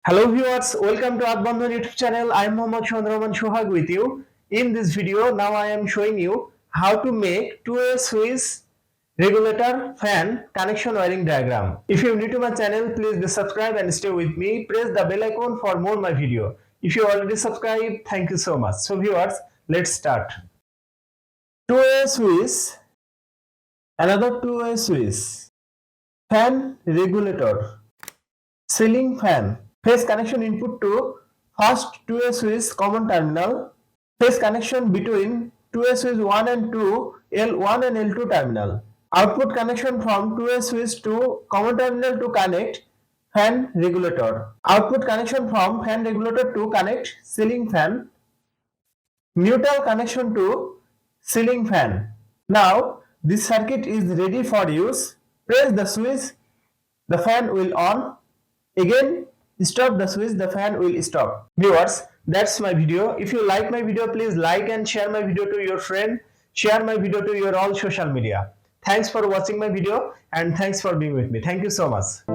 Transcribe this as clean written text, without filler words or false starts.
Hello viewers, welcome to Earthbondhon YouTube channel. I am Mohammad Chandraman Sohag with you. In this video, now I am showing you how to make two-way switch regulator fan connection wiring diagram. If you are new to my channel, please do subscribe and stay with me. Press the bell icon for more my video. If you already subscribed, thank you so much. So viewers, let's start. Two-way switch, another two-way switch, fan regulator, ceiling fan. Phase connection input to first two-way switch common terminal. Phase connection between two-way switch 1 and 2, L1 and L2 terminal. Output connection from two-way switch to common terminal to connect fan regulator. Output connection from fan regulator to connect ceiling fan. Neutral connection to ceiling fan. Now this circuit is ready for use. Press the switch, the fan will on. Again stop the switch, the fan will stop. Viewers, that's my video. If you like my video, please like and share my video to your friend. Share my video to your all social media. Thanks for watching my video and thanks for being with me. Thank you so much.